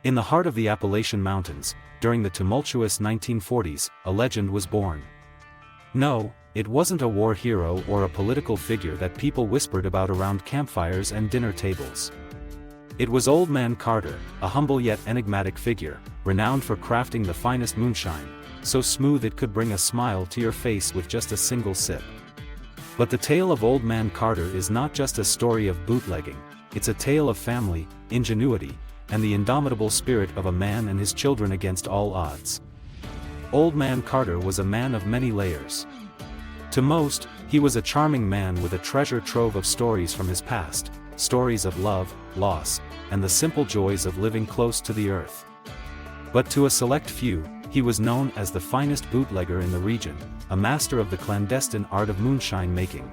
In the heart of the Appalachian Mountains, during the tumultuous 1940s, a legend was born. No, it wasn't a war hero or a political figure that people whispered about around campfires and dinner tables. It was Old Man Carter, a humble yet enigmatic figure, renowned for crafting the finest moonshine, so smooth it could bring a smile to your face with just a single sip. But the tale of Old Man Carter is not just a story of bootlegging, it's a tale of family, ingenuity, and the indomitable spirit of a man and his children against all odds. Old Man Carter was a man of many layers. To most, he was a charming man with a treasure trove of stories from his past, stories of love, loss, and the simple joys of living close to the earth. But to a select few, he was known as the finest bootlegger in the region, a master of the clandestine art of moonshine making.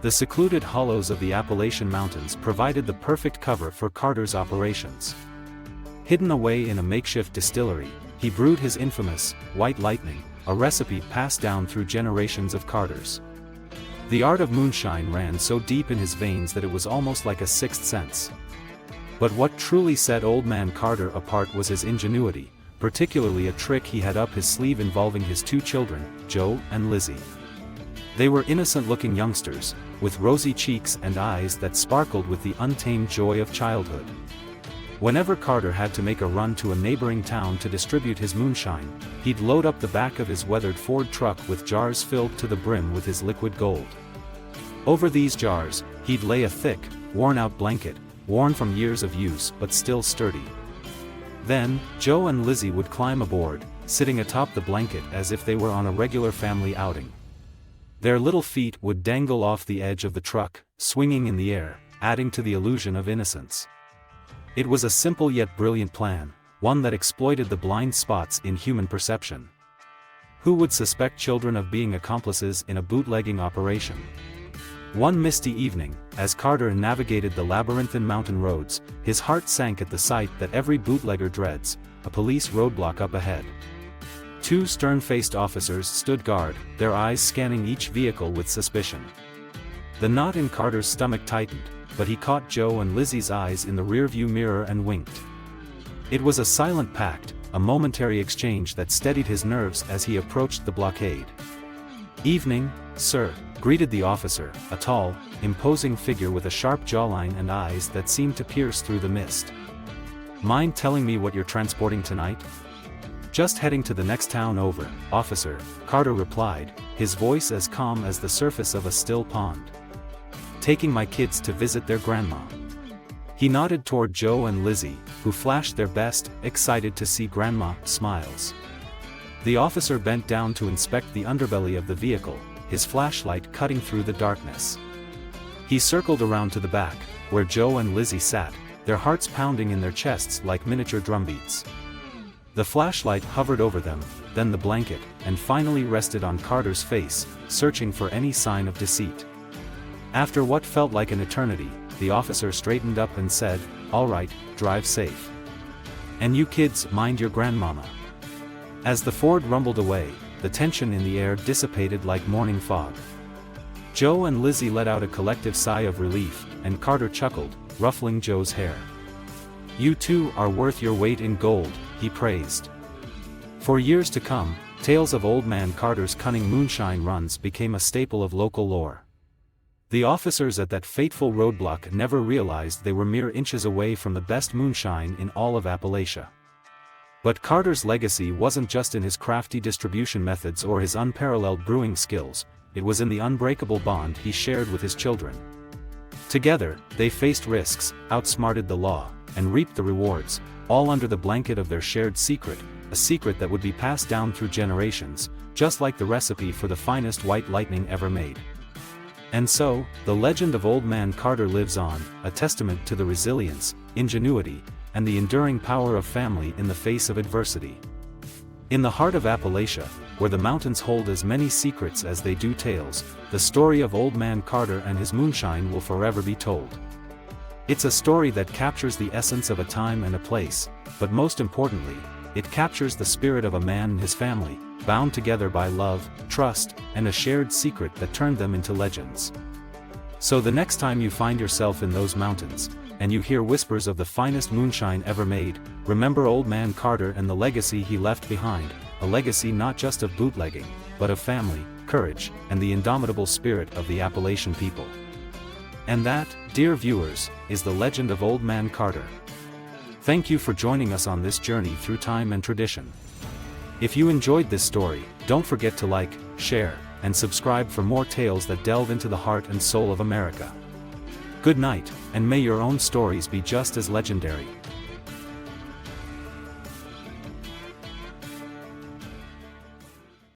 The secluded hollows of the Appalachian Mountains provided the perfect cover for Carter's operations. Hidden away in a makeshift distillery, he brewed his infamous White Lightning, a recipe passed down through generations of Carters. The art of moonshine ran so deep in his veins that it was almost like a sixth sense. But what truly set Old Man Carter apart was his ingenuity, particularly a trick he had up his sleeve involving his two children, Joe and Lizzie. They were innocent-looking youngsters, with rosy cheeks and eyes that sparkled with the untamed joy of childhood. Whenever Carter had to make a run to a neighboring town to distribute his moonshine, he'd load up the back of his weathered Ford truck with jars filled to the brim with his liquid gold. Over these jars, he'd lay a thick, worn-out blanket, worn from years of use but still sturdy. Then, Joe and Lizzie would climb aboard, sitting atop the blanket as if they were on a regular family outing. Their little feet would dangle off the edge of the truck, swinging in the air, adding to the illusion of innocence. It was a simple yet brilliant plan, one that exploited the blind spots in human perception. Who would suspect children of being accomplices in a bootlegging operation? One misty evening, as Carter navigated the labyrinthine mountain roads, his heart sank at the sight that every bootlegger dreads, a police roadblock up ahead. Two stern-faced officers stood guard, their eyes scanning each vehicle with suspicion. The knot in Carter's stomach tightened, but he caught Joe and Lizzie's eyes in the rearview mirror and winked. It was a silent pact, a momentary exchange that steadied his nerves as he approached the blockade. "Evening, sir," greeted the officer, a tall, imposing figure with a sharp jawline and eyes that seemed to pierce through the mist. "Mind telling me what you're transporting tonight?" "Just heading to the next town over, officer," Carter replied, his voice as calm as the surface of a still pond. "Taking my kids to visit their grandma." He nodded toward Joe and Lizzie, who flashed their best, excited to see grandma, smiles. The officer bent down to inspect the underbelly of the vehicle, his flashlight cutting through the darkness. He circled around to the back, where Joe and Lizzie sat, their hearts pounding in their chests like miniature drumbeats. The flashlight hovered over them, then the blanket, and finally rested on Carter's face, searching for any sign of deceit. After what felt like an eternity, the officer straightened up and said, "All right, drive safe. And you kids, mind your grandmama." As the Ford rumbled away, the tension in the air dissipated like morning fog. Joe and Lizzie let out a collective sigh of relief, and Carter chuckled, ruffling Joe's hair. "You two are worth your weight in gold," he praised. For years to come, tales of Old Man Carter's cunning moonshine runs became a staple of local lore. The officers at that fateful roadblock never realized they were mere inches away from the best moonshine in all of Appalachia. But Carter's legacy wasn't just in his crafty distribution methods or his unparalleled brewing skills, it was in the unbreakable bond he shared with his children. Together, they faced risks, outsmarted the law, and reaped the rewards, all under the blanket of their shared secret, a secret that would be passed down through generations, just like the recipe for the finest White Lightning ever made. And so, the legend of Old Man Carter lives on, a testament to the resilience, ingenuity, and the enduring power of family in the face of adversity. In the heart of Appalachia, where the mountains hold as many secrets as they do tales, the story of Old Man Carter and his moonshine will forever be told. It's a story that captures the essence of a time and a place, but most importantly, it captures the spirit of a man and his family, bound together by love, trust, and a shared secret that turned them into legends. So the next time you find yourself in those mountains, and you hear whispers of the finest moonshine ever made, remember Old Man Carter and the legacy he left behind, a legacy not just of bootlegging, but of family, courage, and the indomitable spirit of the Appalachian people. And that, dear viewers, is the legend of Old Man Carter. Thank you for joining us on this journey through time and tradition. If you enjoyed this story, don't forget to like, share, and subscribe for more tales that delve into the heart and soul of America. Good night, and may your own stories be just as legendary.